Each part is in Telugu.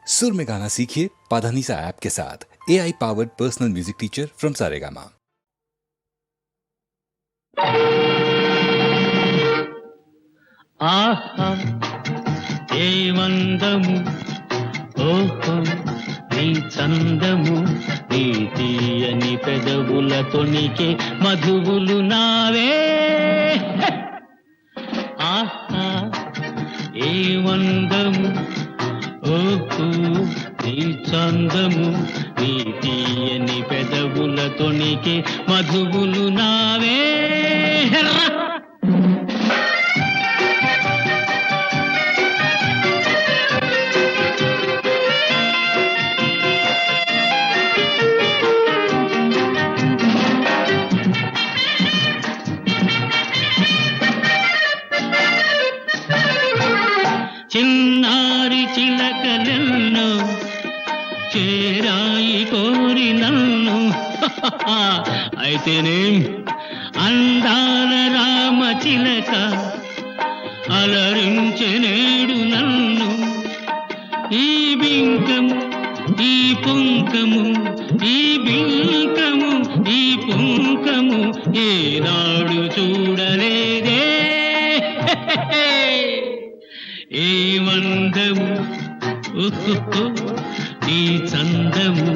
सुर में गाना सीखिए पाधानीसा ऐप के साथ। AI powered personal music teacher from Saregama. ఆహా ఏ వందము ఓహో నీ చందము నీ తీయని పెదవుల తొణికే మధువులు నావే ఆహా ఏ వందము ఓహో నీ చందము నీ తీయని పెదవుల తొణికే మధువులు నావే చిన్నారి చిలకలెన్నో చేరాయి కోరి నన్ను అయితేనే అందాల రామ చిలక అలరించె నేడు నన్ను ఈ బింకము ఈ పుంకము ఈ బింకము ఈ పుంకము ఏనాడు చూడలేదే ఏ వందము నీ చందము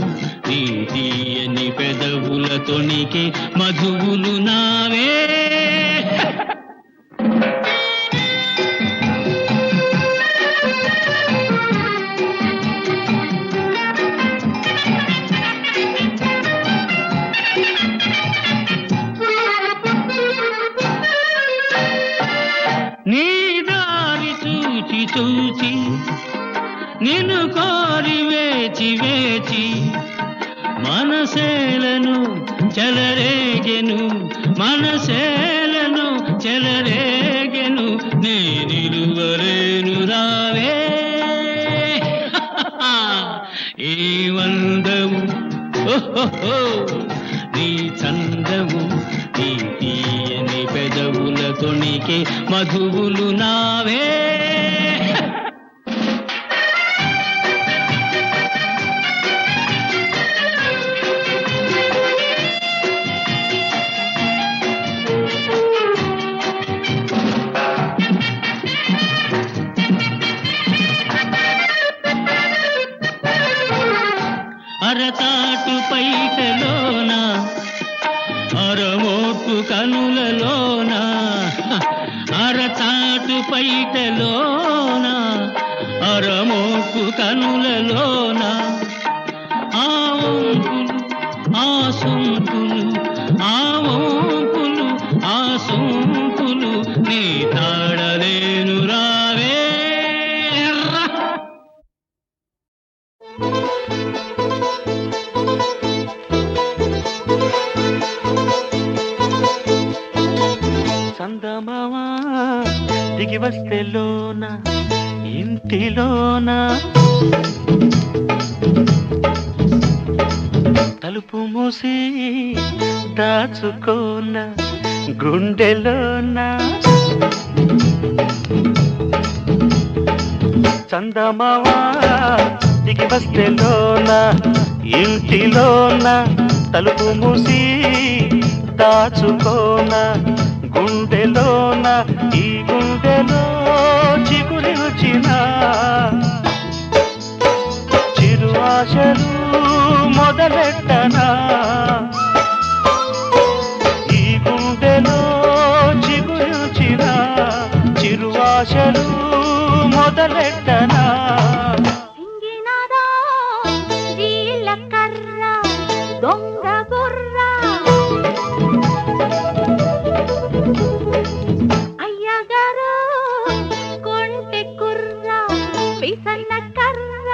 నీ తీయని పెదవుల తొణికే మధువులు నావే నీ దారి చూచి చూచి నిన్ను కోరి వేచి వేచి మనసేలను చెలరేగెను మనసేలను చెలరేగెను నే నిలువలేను రావే ఏ వందము నీ చందము నీ తీయని పెదవుల తొణికే మధువులు నావే అరతాటు పైటలోన అరమోటు కనులలోన అరతాటు పైటలోన అరమోటు కనులలోన ఆ వంపులు ఆ సొంపులు ఆ వంపులు ఆ సొంపులు నీ తాడలేను రావే చందమామా దిగి వస్తే లోన ఇంటిలోన తలుపు మూసి దాచుకోన గుండెలోన చందమామా దిగి వస్తే లోన ఇంటిలోన తలుపు మూసి దాచుకోన గుండెలోన ఈ గుండెలో చిగురి వచ్చిన చిరు ఆశలు మొదలెట్టనా ఈ గుండెలో చిగురి వచ్చిన చిరు ఆశలు మొదలెట్టనా దొంగ బుర్ర అయ్యగారు కొంటె కుర్ర పిసన్న కర్ర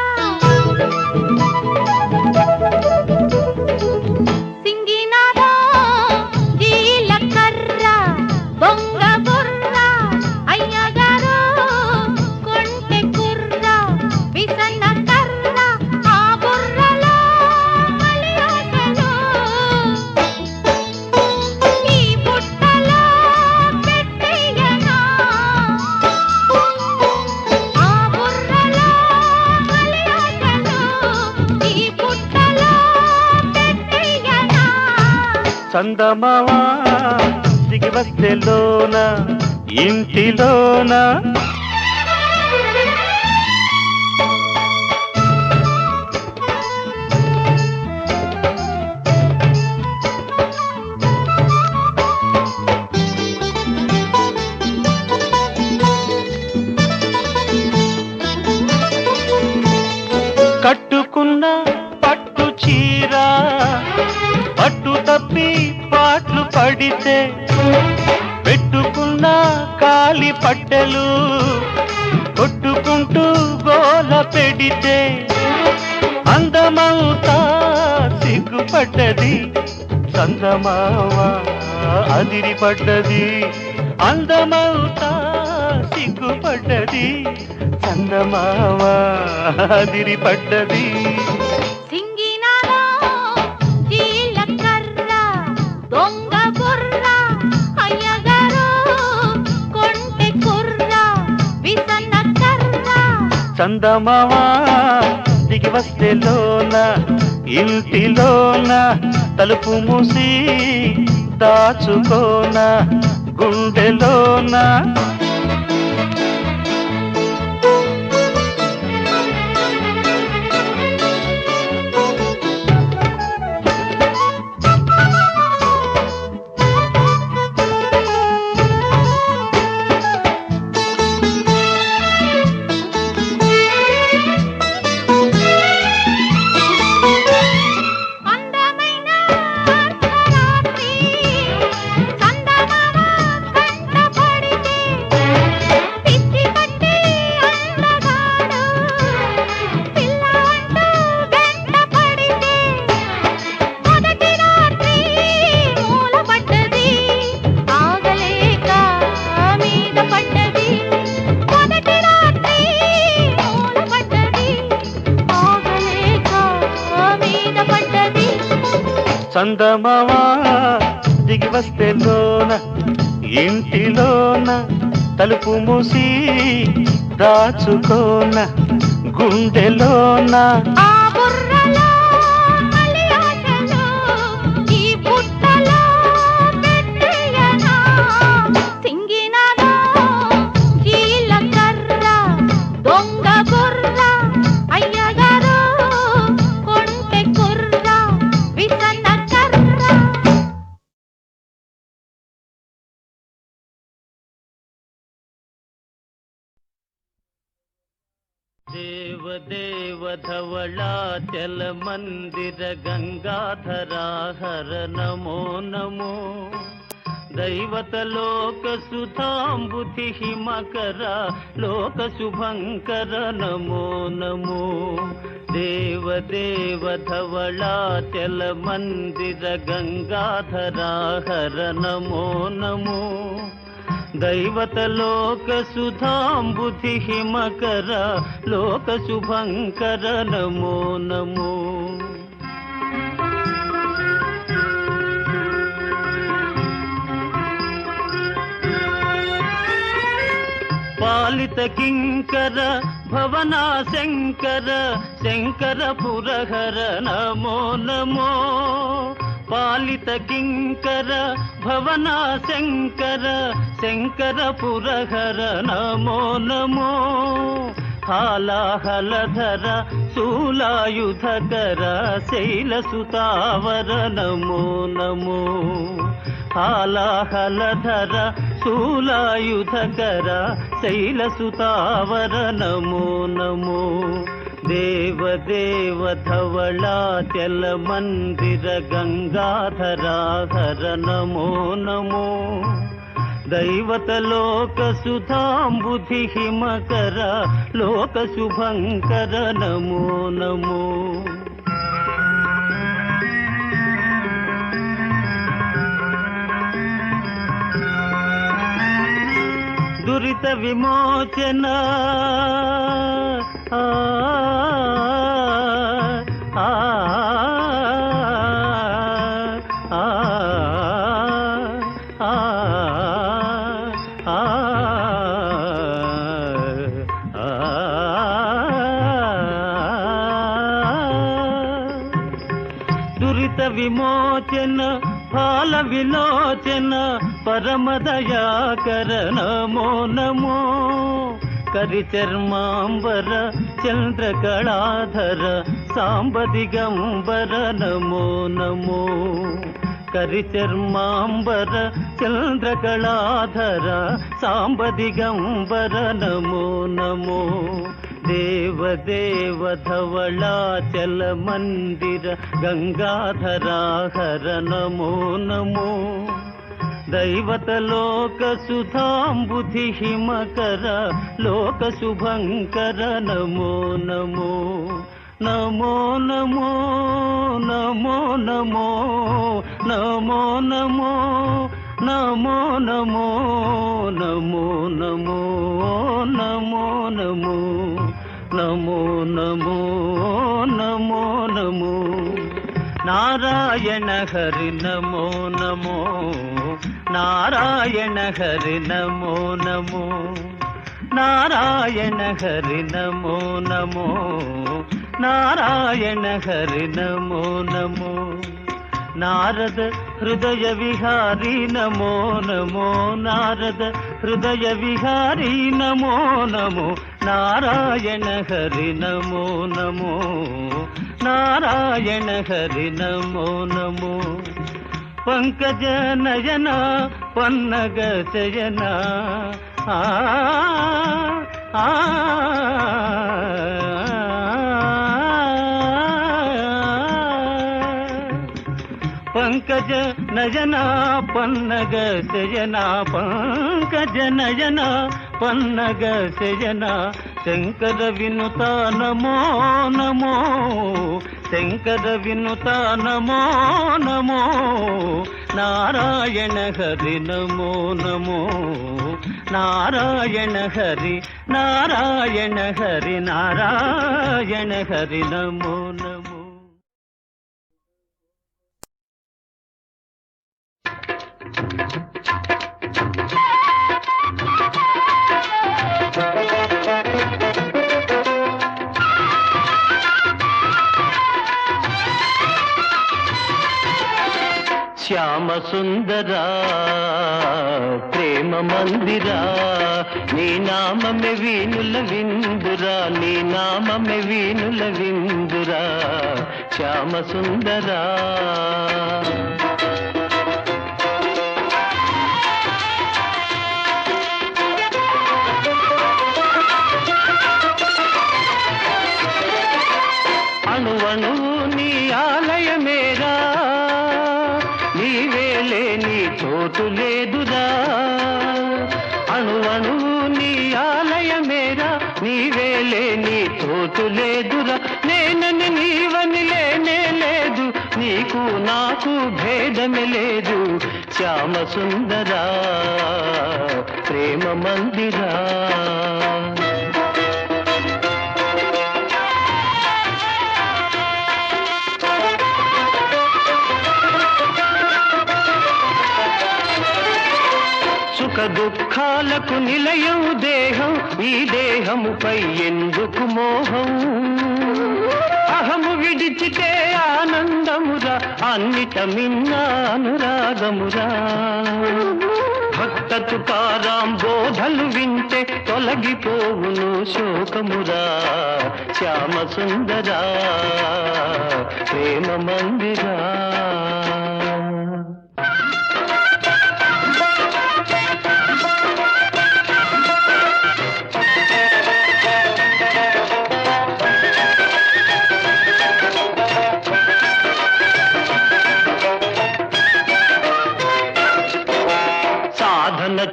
చందమావా దిగి వస్తే లోన ఇంటిలోన కట్టుకున్న పట్టు చీర పట్టు తప్పి పాట్లు పడితే పెట్టుకున్న కాలి పట్టెలు కొట్టుకుంటూ గోల పెడితే అందమవుతా సిగ్గుపడ్డది చందమావా అదిరిపడ్డది అందమవుతా సిగ్గుపడ్డది చందమావా అదిరిపడ్డది సింగినాలో జీలకర్ర దొంగ బుర్ర అయ్యగారు కొంటె కుర్ర విసన్న కర్ర చందమావా దిగి వస్తే లోన ఇంటిలోన తలుపు మూసి దాచుకోన గుండెలోన అందమైన అర్ధరాత్రి చందమామ కంట పడితే పిచ్చి పట్టి అందగాడు పిల్ల అంటూ వెంట పడితే మొదటి రాత్రి మూలపడ్డది ఆగలేక మీద పడ్డది మొదటి రాత్రి మూలపడ్డది ఆగలేక మీద పడ్డది చందమావా దిగి వస్తే లోన ఇంటిలోన తలుపు మూసి దాచుకోన గుండెలోన ఆ బుర్రలో మలి ఆశలు ఈ బుట్టలో పెట్టేయనా సింగినాలో జీలకర్ర దొంగ బుర్ర అయ్యగారు కొంటె కుర్ర విసన్న కర్ర దేవ దేవ ధవళాచల మందిర గంగాధరాహర నమో నమో దైవత లోక సుధాంబుధి హిమకర లోక శుభంకర నమో నమో దేవ దేవ ధవళాచల మందిర గంగాధరాహర నమో నమో దైవత లోక సుధాంబుధి హిమకర లోక శుభంకర నమో నమో పాలిత కింకర భవనా శంకర శంకర పురహర నమో నమో పాలిత కింకర భవనా శంకర శంకర పురహర నమో నమో హాలాహలధర శూలాయుధకర శైలసుతావర నమో నమో హాలాహలధర శూలాయుధకర శైలసుతావర నమో నమో దేవ దేవ ధవళాచల మందిర గంగాధరాహర నమో నమో దైవత లోక సుధాంబుధి హిమకర లోక శుభంకర నమో నమో దురిత విమోచన దురిత విమోచన ఫాల విలోచన పరమదయాకర నమో నమో కరిచర్మాంబర చంద్రకళాధర సాంబ దిగంబర నమో నమో కరిచర్మాంబర చంద్రకళాధర సాంబ దిగంబర నమో నమో దేవదేవ ధవళాచల మందిర గంగాధరాహర నమో నమో దైవత లోక సుధాంబుధి హిమకర లోక శుభంకర నమో నమో నమో నమో నమో నమో నమో నమో నమో నమో నమో నమో నమో నమో నమో నమో నమో నమో నారాయణ హరి నమో నమో నారాయణ హరి నమో నమో నారాయణ హరి నమో నమో నారాయణ హరి నమో నమో నారద హృదయ విహారీ నమో నమో నారద హృదయ విహారీ నమో నమో నారాయణ హరి నమో నమో నారాయణ హరి నమో నమో పంకజ నయన పన్నగ శయన ఆ ఆ పంకజ నయన పన్నగ శయన పంకజ నయన పన్నగ శయన శంకర వినుత నమో నమో శంకర వినుత నమో నమో నారాయణ హరి నమో నమో నారాయణ హరి నారాయణ హరి నారాయణ హరి నమో నమో శ్యామ సుందరా ప్రేమ మందిరా నీ నామమే వీణుల విందురా నీ నామమే వీణుల విందురా శ్యామ సుందరా అణువణువు నీ ఆలయమేరా నీవేలే నీ తోటు లేదురా అణువణువు నీ ఆలయమేరా నీవేలే నీ తోటు లేదురా నేనని నీవని లేనే లేదు నీకు నాకు భేదమే లేదు శ్యామ సుందరా ప్రేమ మందిరా సుఖ దుఃఖాలకు నిలయం దేహం ఈ దేహముపై ఎందుకు మోహం అహము విడిచితే ఆనందమురా అన్నిట మిన్న అనురాగమురా భక్త తుకారాం బోధలు వింటే తొలగిపోవును శోకమురా శ్యామ సుందరా ప్రేమ మందిరా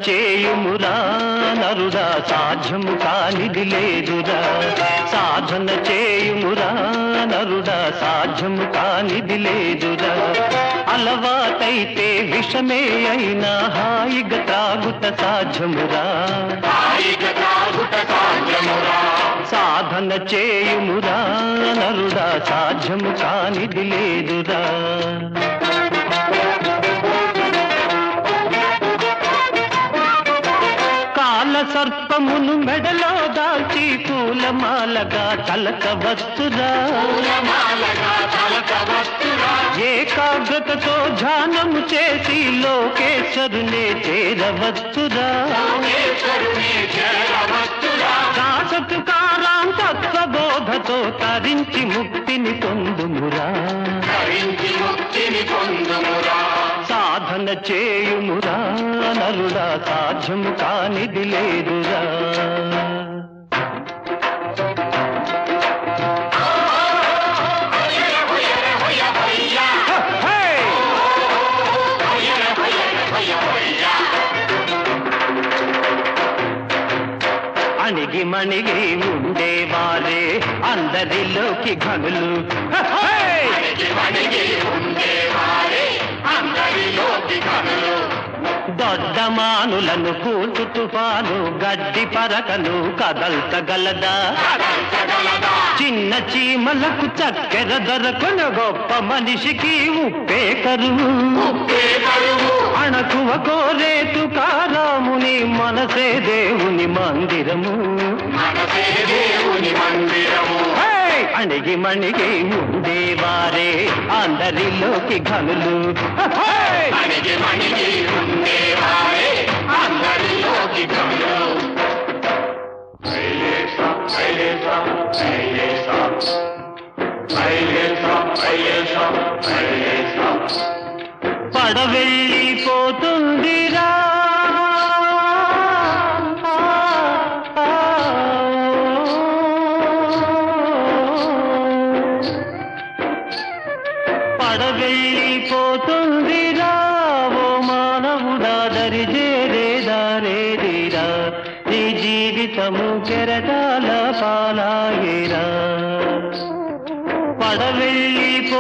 చేయుమురా నరుడా సాధ్యము కానిది లేదురా సాధన చేయుమురా నరుడా సాధ్యము కానిది లేదురా అలవాటైతే విషమే అయినా హాయిగా తాగుట సాధ్యమురా సాధన చేయుమురా నరుడా సాధ్యము కానిది లేదురా సర్పమును మెడలో దాల్చి పూలమాల పూలమాలగా తలకవచ్చురా ఏకాగ్రతతో ధ్యానము చేసి లోకేశ్వరునే చేరవచ్చురా దాసతుకారాం తత్వబోధతో తరించి ముక్తిని పొందుమురా సాధన చేయుమురా నరుడా సాధ్యము కానిది లేదురా అణిగి మణిగి ఉండేవారే అందరిలోకి ఘనులు దొడ్డమానులను కూల్చు తుఫాను గడ్డి పరకను కదల్చగలదా చిన్న చీమలకు చక్కెర దొరకను గొప్ప మనిషికి ఉప్పే కరువు అణకువ కోరేతు కారాముని మనసే దేవుని మందిరము అణిగి మణిగి ఉండేవారే అందరిలోకి ఘనులు పడవెళ్ళిపోతుందిరా పడవెళ్ళిపోతుందిరా ఓ మానవుడా దరిజేరేదారేదిరా నీ జీవితము కెరటాల పాలాయేరా పడవెళ్ళిపోతుందిరా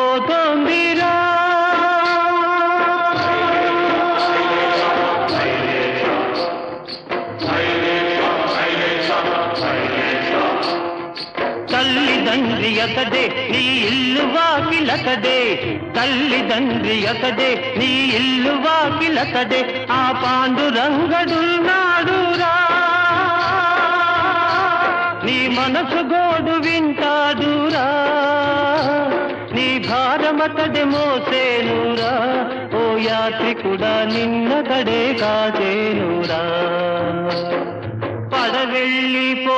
తల్లిదండ్రి అతడే నీ ఇల్లు వాకిలతడే తల్లిదండ్రి అతడే నీ ఇల్లు వాకిలతడే ఆ పాండురంగడున్నాడురా నీ మనసు గోడు వింటాడురా నీ భారమతడే మోసేనురా ఓ యాత్రికుడా నిన్నతడే కాచేనురా పడవెళ్ళిపోతుందిరా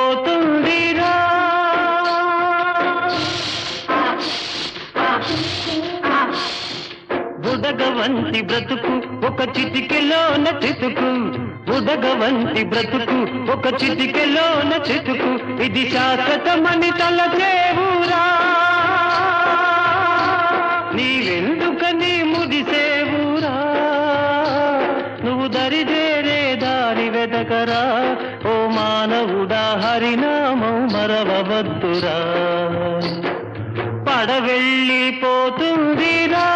బుడగవంతి బ్రతుకు ఒక చిటికెలోన చితుకు బుడగవంతి బ్రతుకు ఒక చిటికెలోన చితుకు ఇది శాశ్వతమని తలచేవురా నీవెందుకని ముదిసేవురా నువ్వు దరిదేరే దారి వెదకరా ఓ మానవుడా హరినామం మరవవద్దురా పడవెళ్ళిపోతుందిరా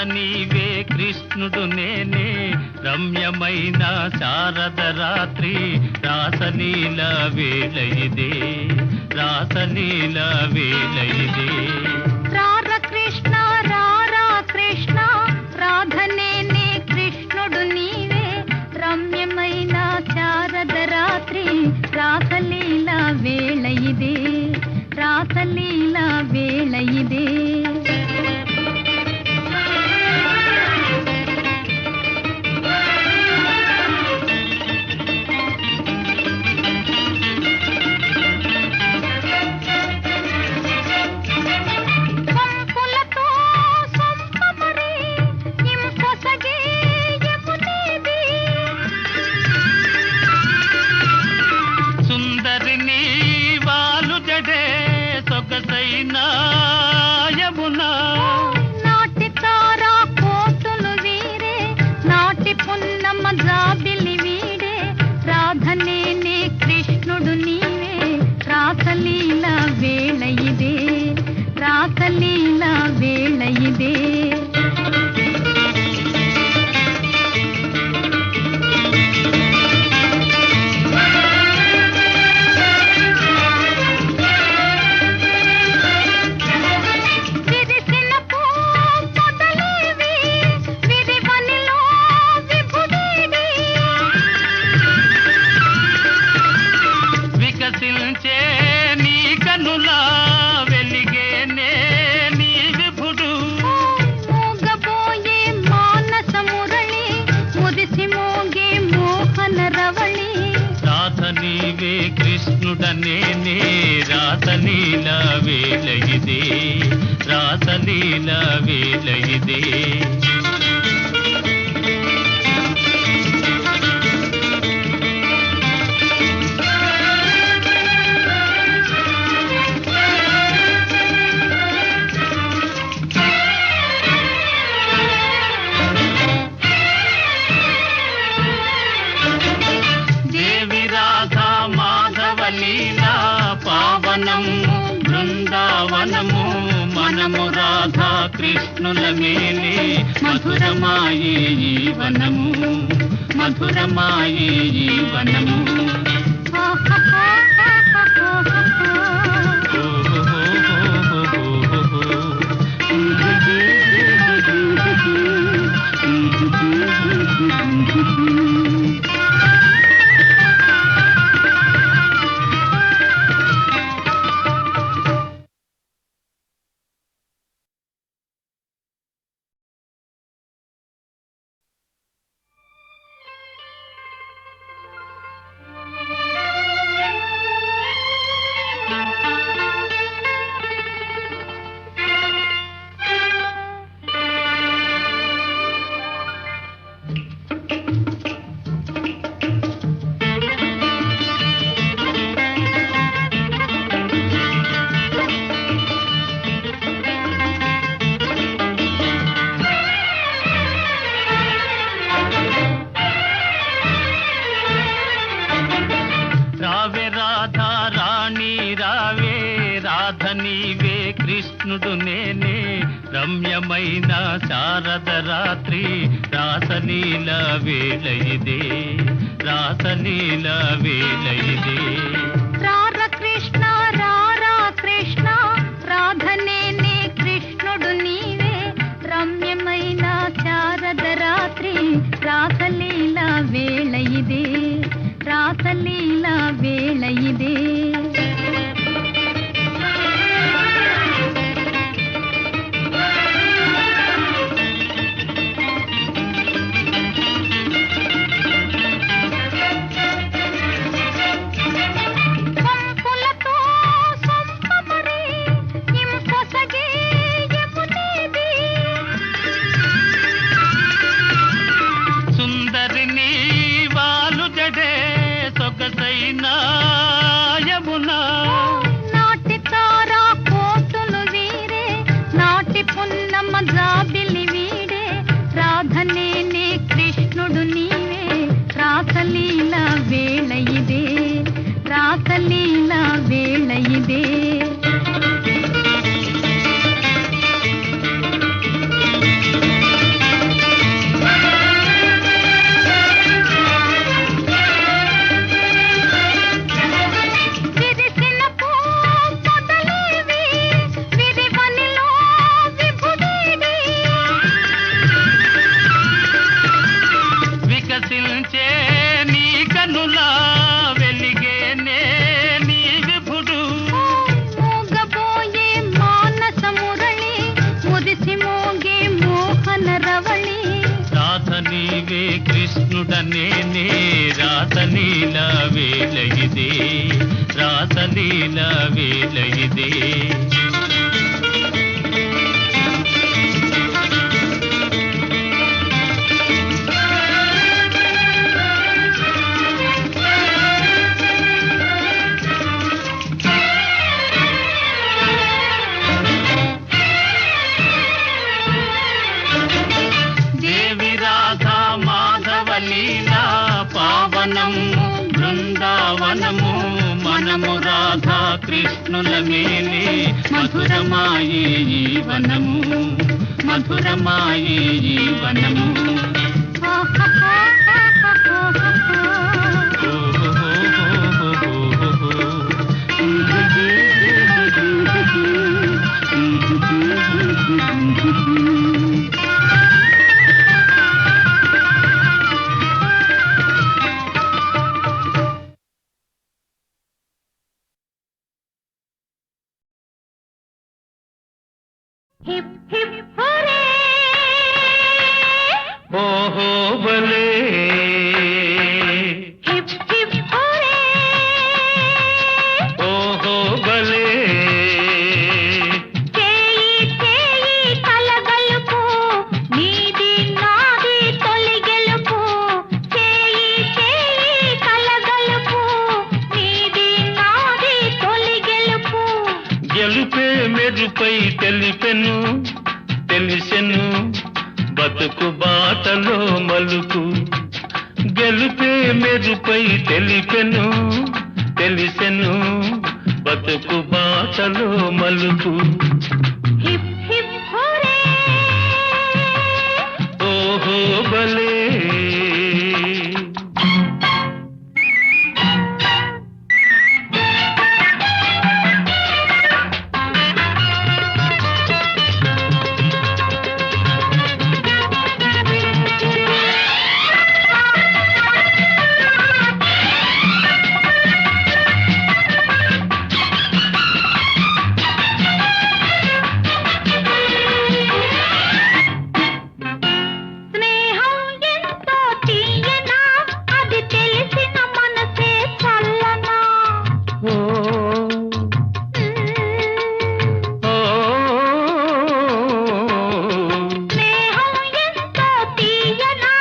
నీవే కృష్ణుడు నేనే రమ్యమైన శారద రాత్రి రాసలీల వేళ ఇదే రాసలీల వేళ ఇదే రార కృష్ణ రారా కృష్ణ రాధ నేనే కృష్ణుడు నీవే రమ్యమైన శారద రాత్రి రాసలీల వేళ ఇదే రాసలీల వేళ ఇదే వేళ ఇదే. వికసించే నీ కనులా వెలిగేనే నీ విభుడు. మోగబోయే మానస మురళి ముదిసి మోగే మోహన రవళి. రాధ నీవే కృష్ణుడనేనే రాసలీల వేళ ఇదే, రాసలీల వేళ ఇదే. లీలా పావనము బృందావనము మనము రాధా కృష్ణుల మేలే మధురమాయే జీవనము, మధురమాయే జీవనము. నీవే కృష్ణుడు నేనే రమ్యమైన శారద రాత్రి రాసలీల వేళ ఇదే, రాసలీల వేళ ఇదే. రార కృష్ణ రారా కృష్ణ రాధ నేనే కృష్ణుడు నీవే రమ్యమైన శారద రాత్రి రాసలీల వేళ ఇదే, రాసలీల వేళ ఇదే. నాటి తారా కోటులు వీరే నాటి పున్నమ్మ జాబిలి వీడే రాధ నేనే కృష్ణుడు నీవే రాసలీల వేళ ఇదే, రాసలీల వేళ ఇదే. వికసించే నీ కనులా వెలిగేనే నీ విభుడు. మోగబోయే మానస మురళి ముదిసి మోగే మోహన రవళి. రాధ నీవే కృష్ణుడనేనే రాసలీల వేళ ఇదే, రాసలీల వేళ ఇదే. లీలా పావనము బృందావనము మనము రాధా కృష్ణ కృష్ణుల మేలే మధురమాయే ఈ వనము మధురమాయే ఈ వనము హిప్ హిప్ హోరే ఓహో బలే హిప్ హిప్ హోరే ఓహో బలే చేయి చేయి కలగలుపు నీది నాది తొలి గెలుపు చేయి చేయి కలగలుపు నీది నాది తొలి గెలుపు గెలుపే మెరుపై తెలిపెను తెలిసెను బతుకు బాటలో మలుపు గెలుపే మెరుపై తెలిపెను తెలిసెను బతుకు బాటలో మలుపు హిప్ హిప్ హోరే ఓహో బలే స్నేహం ఎంతో తీయనా అది తెలిసిన మనసే చల్లనా ఓ ఓ స్నేహం ఎంతో తీయనా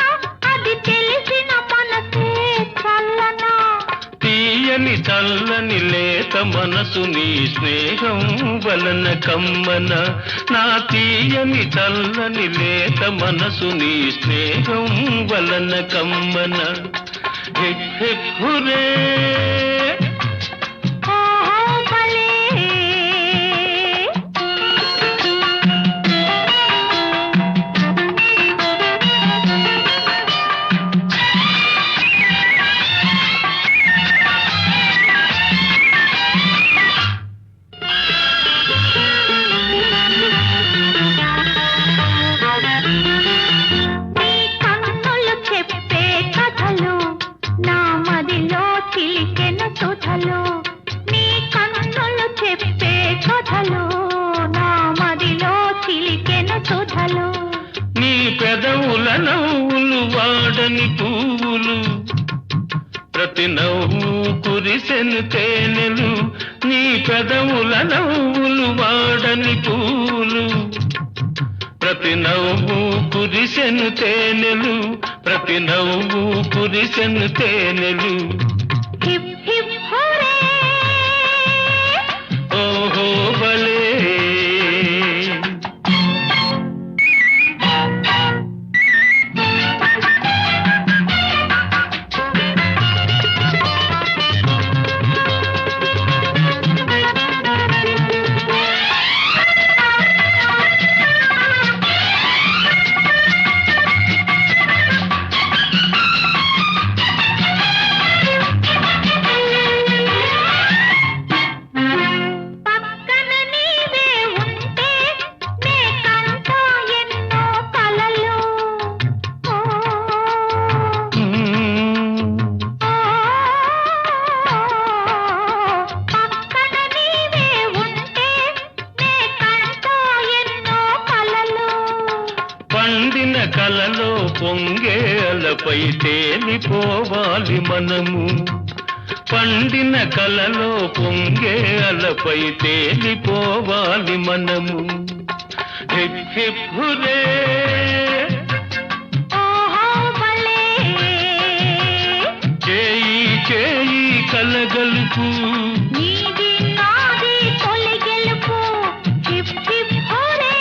అది తెలిసిన మనసే చల్లనా తీయని చల్లని లేత మనసు నీ స్నేహం వలన కమ్మన నా తీయని చల్లని లేత మనసు నీ స్నేహం వలన కమ్మన హిప్ హిప్ హురే ఓహో భలే నీ కన్నులు చెప్పే కథలు నా మదిలో చిలికెను సుధలు నీ కన్నులు చెప్పే కథలు నా మదిలో చిలికెను సుధలు నీ పెదవుల నవ్వులు వాడని పువ్వులు ప్రతి నవ్వు కురిసెను తేనెలు నీ పెదవుల నవ్వులు వాడని పువ్వులు ప్రతి నవ్వు కురిసెను తేనెలు ప్రతి నవ్వు కురిసెను తేనెలు హిప్ హిప్ హోరే ఓహో బలే పక్కన నీవే ఉంటే నే కంటా ఎన్నో కలలు ఓ పక్కన నీవే ఉంటే నే కంటా ఎన్నో కలలు పండిన కలలో పొంగే అలపై తేలిపోవాలి మనము పండిన కలలో పొంగే అలపై తేలిపోవాలి మనము హిప్ హిప్ హురే ఓహో భలే చేయి చేయి కలగలుపు నీది నాది తొలి గెలుపు హిప్ హిప్ హోరే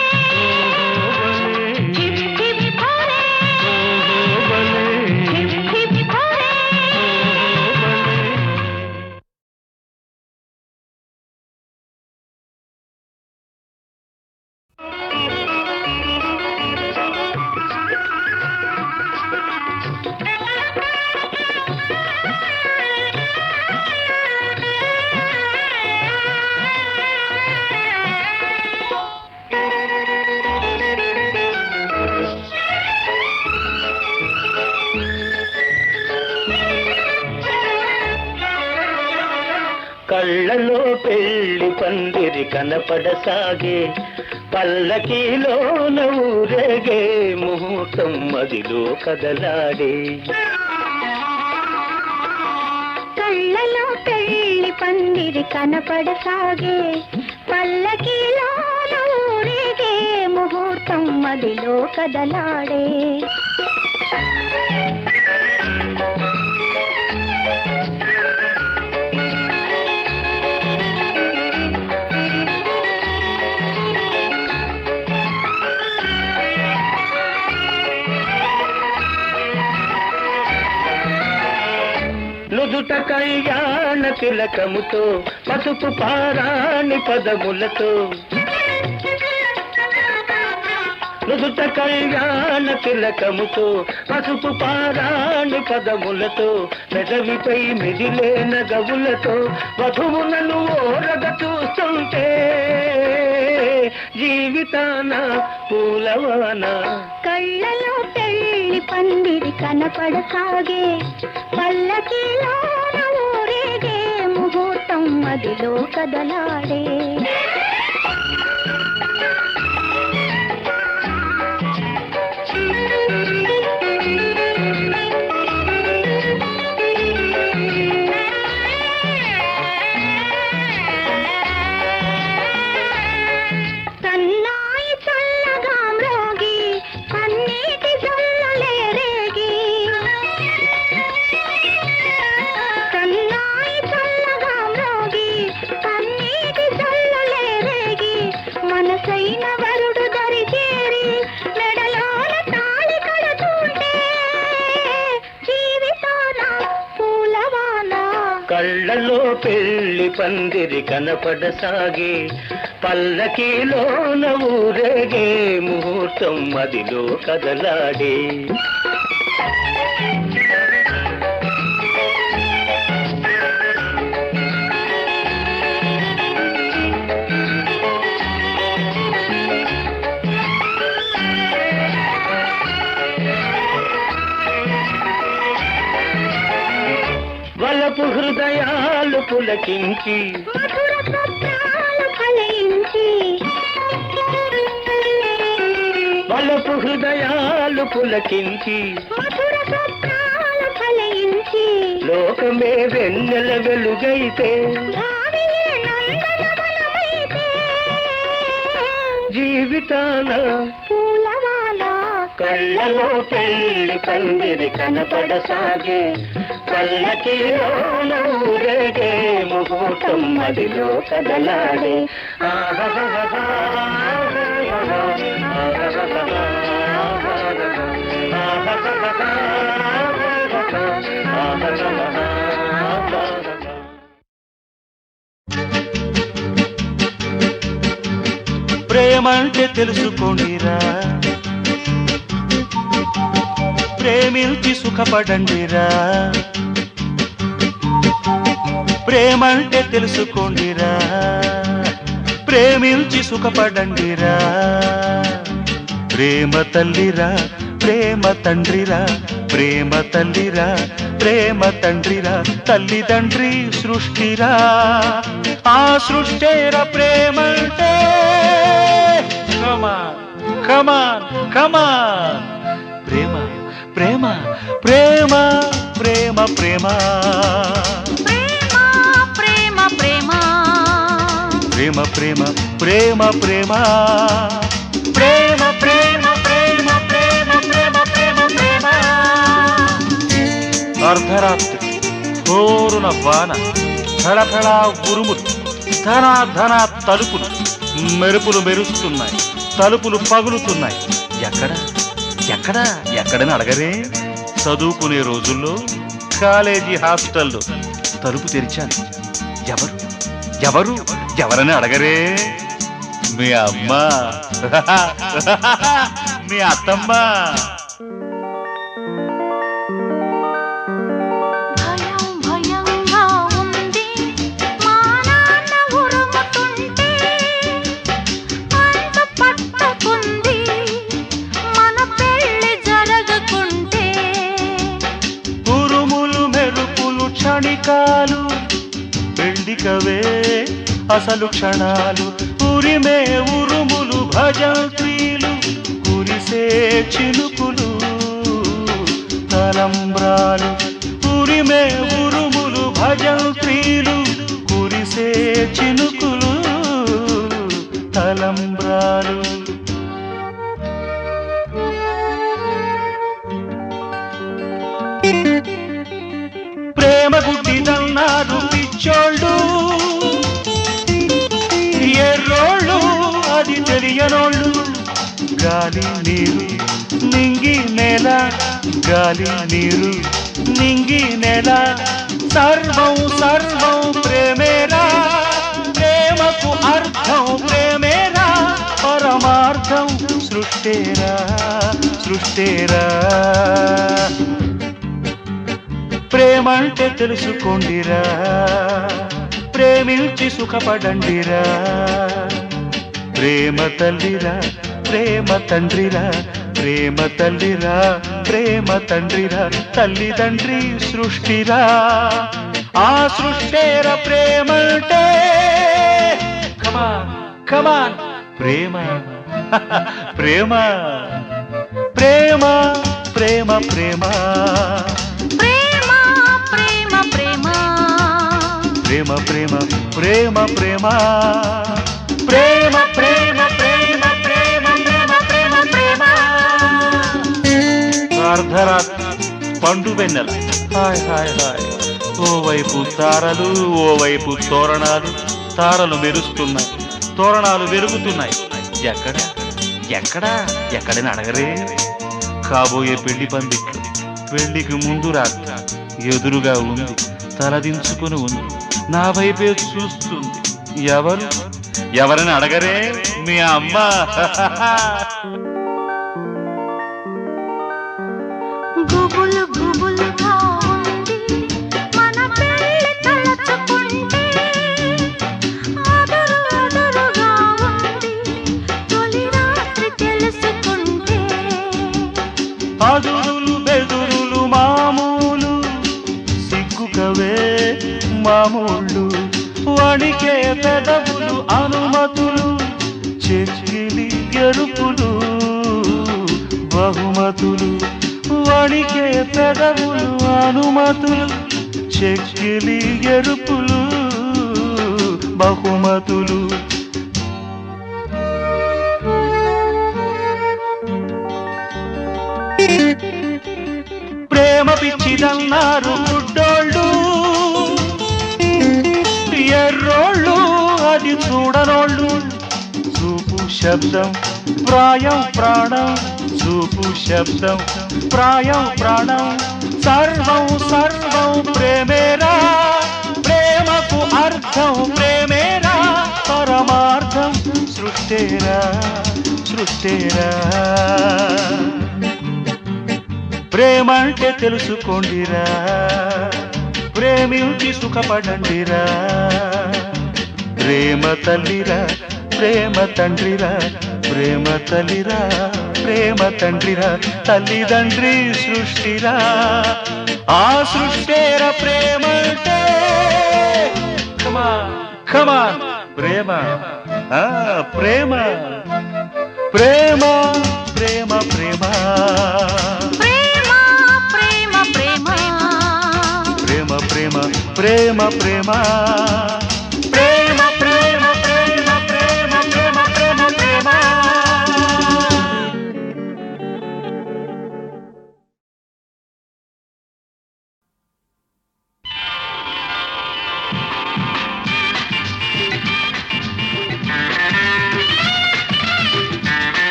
పందిరి కనపడసాగే పల్లకీలోన ఊరేగే ముహూర్తం మదిలో కదలాడే కళ్ళలో పెళ్లి పందిరి కనపడసాగే పల్లకిలో ఊరేగే ముహూర్తం మదిలో కదలాడే నుదుట కళ్యాణ తిలకముతో పసుపు పారాణి పదములతో నుదుట కళ్యాణ తిలకముతో పసుపు పారాణి పదములతో పెదవిపై మిదిలే నగవులతో వధువులను ఓరగ చూస్తుంటే జీవితాన పూలవాన కళ్ళలో పెళ్లి పందిరి కనపడసాగే పల్లకిలో ఊరేగే ముహూర్తం మదిలో కదలాడే మనసైన వరుడు దరిచేరి మెడలోన తాళి కడుతుంటే జీవితాన పూలవాన కళ్ళలో పెళ్లి పందిరి కనపడసాగే పల్లకీలోన ఊరేగే ముహూర్తం మదిలో కదలాడే వలపు హృదయాలు పులకించి మధుర స్వప్నాలు ఫలించి వలపు హృదయాలు పులకించి మధుర స్వప్నాలు ఫలించి లోకమే వెన్నెల వెలుగైతే భావియే నందనవనమైతే జీవితాన పూలవాన కళ్ళలో పెళ్లి పందిరి కనపడసాగే పల్లకీలోన ఊరేగే ముహూర్తం మదిలో కదలాడే ప్రేమంటే తెలుసుకోండిరా, ప్రేమించి సుఖపడండిరా. ప్రేమంటే తెలుసుకోండిరా, ప్రేమించి సుఖపడండిరా. ప్రేమ తల్లిరా, ప్రేమ తండ్రిరా, ప్రేమ తల్లిరా, ప్రేమ తండ్రిరా. తల్లిదండ్రి సృష్టిరా, ఆ సృష్టేరా ప్రేమంటే. కమాన్ కమాన్ కమాన్. ప్రేమ ప్రేమ ప్రేమ ప్రేమ ప్రేమ ప్రేమ ప్రేమ ప్రేమ ప్రేమ ప్రేమ ప్రేమ ప్రేమ ప్రేమ ప్రేమ ప్రేమ ప్రేమ ప్రేమ ప్రేమ ప్రేమ. అర్ధరాత్రి హోరున వాన, ఫళఫళ ఉరుములు, ధన ధన తలుపులు, మెరుపులు మెరుస్తున్నాయి, తలుపులు పగులుతున్నాయి. ఎక్కడ ఎక్కడ ఎక్కడని అడగరే. చదువుకునే రోజుల్లో కాలేజీ హాస్టల్లో తలుపు తెరిచాను. ఎవరు ఎవరు ఎవరని అడగరే. మీ అమ్మ, మీ అత్తమ్మ. భయం భయంగా ఉంది, మా నాన్న ఉరుముతుంటే అంత పట్టుకుంది మన పెళ్లి జరగకుంటే. ఉరుములు మెరుపులు క్షణికాలు, పెళ్లికవే అసలు క్షణాలు ఉరిమే ఉరుములు భజంత్రీలు కురిసే చినుకులు తలంబ్రాలు ఉరిమే ఉరుములు భజంత్రీలు కురిసే చినుకులు తలంబ్రాలు ప్రేమ గుడ్డిదన్నారు పిచ్చోళ్ళు ఎర్రోళ్ళు అది తెలియనోళ్ళు గాలి నీరు నింగి నేల గాలి నీరు నింగి నేల సర్వం సర్వం ప్రేమేరా ప్రేమకు అర్థం ప్రేమేరా పరమార్థం సృష్టేరా సృష్టేరా ప్రేమంటే తెలుసుకోండిరా ప్రేమించి సుఖపడండిరా ప్రేమ తల్లిరా ప్రేమ తండ్రిరా ప్రేమ తల్లిరా ప్రేమ తండ్రిరా తల్లిదండ్రి సృష్టిరా ఆ సృష్టేర ప్రేమంటే కమాన్ కమాన్ ప్రేమ ప్రేమ ప్రేమ ప్రేమ ప్రేమ ప్రేమ ప్రేమ ప్రేమ ప్రేమ ప్రేమ ప్రేమ ప్రేమ ప్రేమ ప్రేమ ప్రేమ అర్ధరాత్రి పండు వెన్నెల హాయ్ హాయ్ హాయ్ ఓవైపు తారలు ఓవైపు తోరణాలు తారలు మెరుస్తున్నాయి తోరణాలు వెలుగుతున్నాయి ఎక్కడ ఎక్కడ ఎక్కడని అడగరే కాబోయే పెళ్లి పందిట్లు పెళ్లికి ముందు రాత్రి ఎదురుగా ఉంది తలదించుకుని ఉంది నా వైపే చూస్తుంది ఎవరు ఎవరని అడగరే మీ అమ్మ గుబులు గుబులుగా ఉంది మన పెళ్లి తలచుకుంటే అదరు అదరుగా ఉంది తొలి రాత్రి తెలుసుకుంటే అదురులు బెదురులు మామూలు సిగ్గుకవే మామూళ్ళు వణికే పెదవులు అనుమతులు చెక్కిలి ఎరుపులు బహుమతులు వణికే పెదవులు అనుమతులు చెక్కిలి ఎరుపులు బహుమతులు ప్రేమ పిచ్చిదన్నారు గుడ్డోళ్ళు ఎర్రోళ్ళు అది చూడనోళ్ళు చూపు శబ్దం ప్రాయం ప్రాణం చూపు శబ్దం ప్రాయం ప్రాణం సర్వం సర్వం ప్రేమేరా ప్రేమకు అర్థం ప్రేమేరా పరమార్థం సృష్టేరా సృష్టేరా ప్రేమంటే తెలుసుకోండిరా ప్రేమించి సుఖపడండిరా ప్రేమ తల్లిరా ప్రేమ తండ్రిరా ప్రేమ తల్లిరా ప్రేమ తండ్రిరా తల్లిదండ్రి సృష్టిరా ఆ సృష్టేర ప్రేమంటే కమాన్ కమాన్ ప్రేమ ప్రేమ ప్రేమ ప్రేమ ప్రేమ ప్రేమ ప్రేమ ప్రేమ ప్రేమ ప్రేమ ప్రేమ ప్రేమ ప్రేమ ప్రేమ ప్రేమ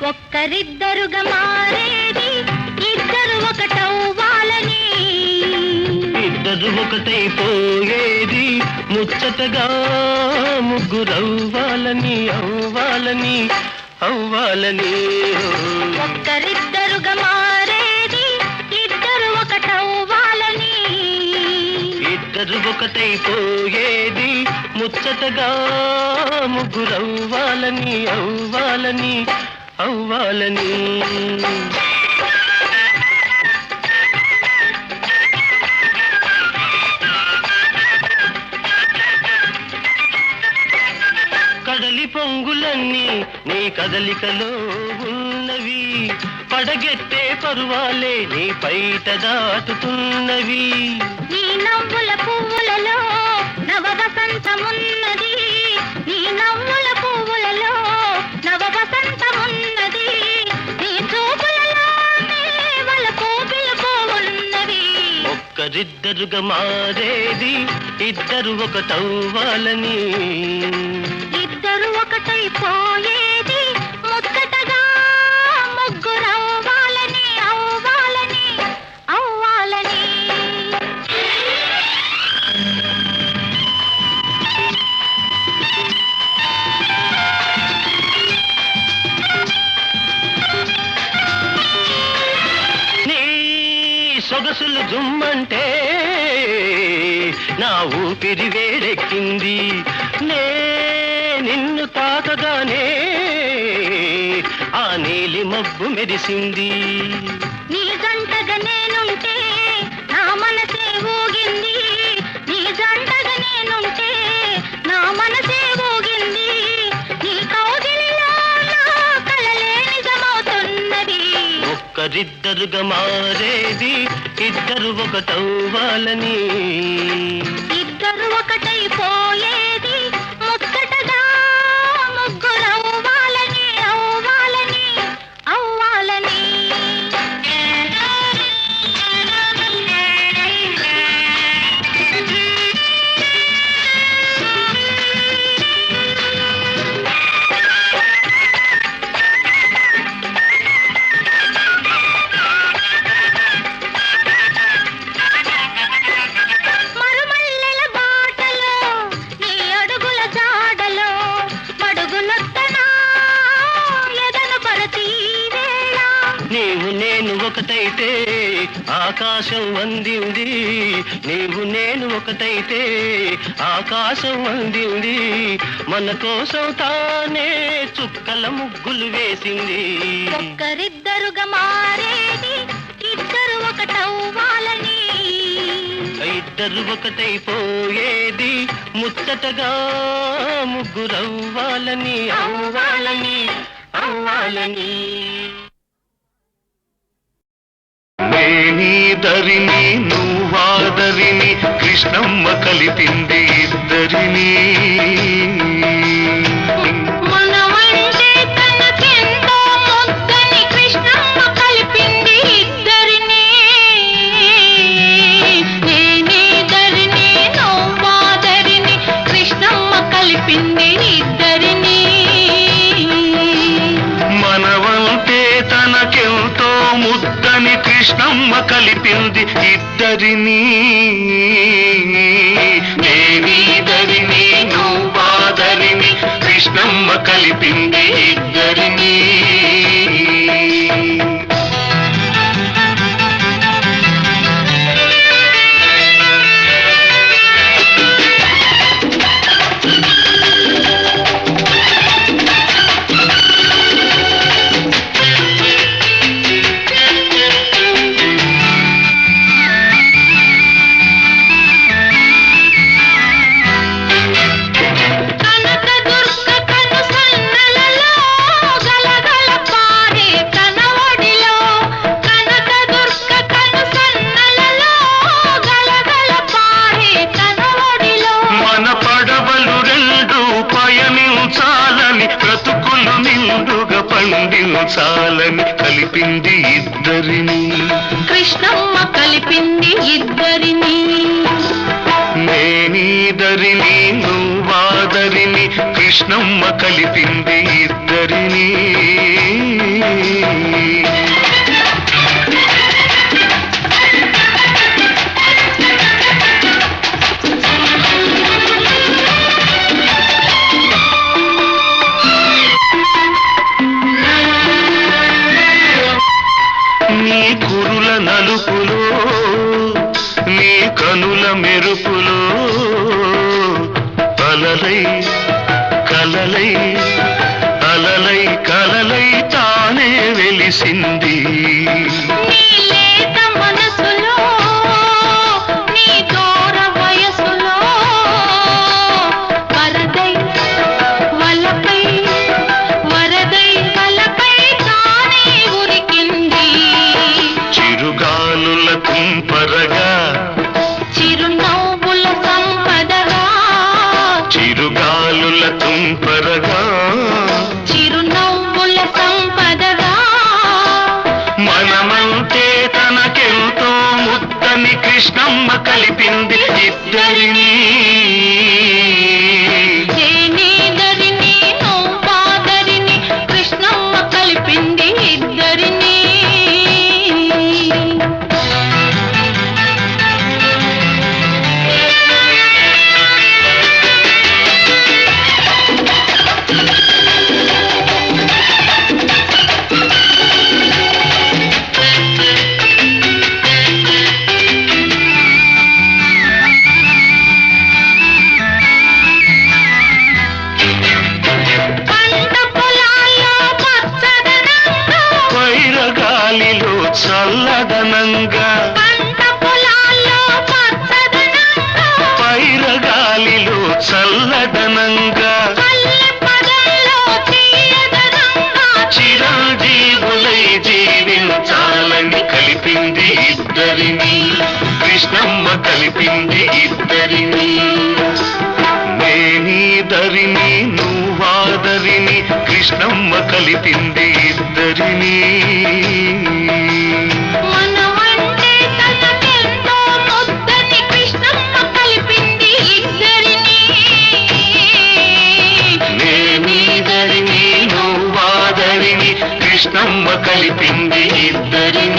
ఒక్కరిద్దరుగా మారేది ఇద్దరు ఒకటవ్వాలని ఇద్దరు ఒకటైపోయేది ముచ్చటగా ముగ్గురవ్వాలని అవ్వాలని అవ్వాలని ఒక్కరిద్దరుగా మారేది ఇద్దరు ఒకటవ్వాలని ఇద్దరు ఒకటైపోయేది ముచ్చటగా ముగ్గురవ్వాలని అవ్వాలని అవ్వాలని పొంగులన్నీ నీ కదలికలో ఉన్నవి, పడగెత్తే పరువాలే నీ పైట దాటుతున్నవి. నీ నవ్వుల పువ్వులలో నవ వసంతమున్నది, నీ నవ్వుల పువ్వులలో నవ వసంతమున్నది, నీ చూపులలో వలపు పిలుపు ఉన్నది. ఒక్కరిద్దరుగా మారేది ఇద్దరు ఒకటవ్వాలని, ఇద్దరు ఒకటైపోయేది ముచ్చటగా ముగ్గురవ్వాలని, అవ్వాలని, అవ్వాలని. నీ సొగసులు జుమ్మంటే నా ఊపిరి వేడెక్కింది, నిన్ను తాకగానే ఆ నీలి మబ్బు మెరిసింది. నీ జంటగా నేనుంటే నా మనసే ఊగింది, నీ జంటగా నేనుంటే నా మనసే ఊగింది, నీ కౌగిలిలో నా కలలే నిజమవుతున్నది. ఒక్కరిద్దరుగా మారేది ఇద్దరు ఒకటవ్వాలని, ఇద్దరు ఒకటైపోయేది ముచ్చటగా ముగ్గురవ్వాలని, అవ్వాలని, అవ్వాలని. మరుమల్లెల బాటలో నీ అడుగుల జాడలో మడుగులొత్తనా ఎదను పరతి వేళ. నీవు నేను ఒకటైతే ఆకాశం అందింది, నీవు నేను ఒకటైతే ఆకాశం అందింది, మన కోసం తానే చుక్కల ముగ్గులు వేసింది. ఒక్కరిద్దరుగా మారేది ఇద్దరు ఒకటవ్వాలని, ఇద్దరు ఒకటైపోయేది ముచ్చటగా ముగ్గురవ్వాలని, అవ్వాలని, అవ్వాలని. నేనీదరిని నువ్వాదరిని కృష్ణమ్మ కలిపింది ఇద్దరిని. మనమంటే తనకెంతో ముద్దని కృష్ణమ్మ కలిపింది ఇద్దరిని. నేనీదరిని నువ్వాదరిని కృష్ణమ్మ కలిపింది ఇద్దరిని. మనవంటే తనకెంతో ముద్దని కృష్ణమ్మ కలిపింది ఇద్దరిని. నేనీదరిని నువ్వాదరిని కృష్ణమ్మ కలిపింది ఇద్దరిని. కనకదుర్గ కను సన్నలలో గలగల పారే తన ఒడిలో, కనకదుర్గ కను సన్నలలో గలగల పారే తన ఒడిలో. మన పడవలు రెండు పయనించాలని బ్రతుకులు నిండుగా పండించాలని కలిపింది ఇద్దరిని. కృష్ణమ్మ కలిపింది ఇద్దరిని. నేనీదరిని నువ్వాదరిని కృష్ణమ్మ కలిపింది ఇద్దరిని. నీ కురుల నలుపులో నీ కనుల మెరుపులో అలలై కలలై అలలై కలలై తానే వెలిసింది. నీ లేత మనసులో నీ దూర వయసులో వరదై వలపై కృష్ణమ్మ కలిపింది ఇద్దరిని. నేనీదరిని నువ్వాదరిని కృష్ణమ్మ కలిపింది ఇద్దరిని. మనమంటే తనకెంతో ముద్దని కృష్ణమ్మ కలిపింది ఇద్దరిని. నేనీదరిని నువ్వాదరిని కృష్ణమ్మ కలిపింది ఇద్దరిని.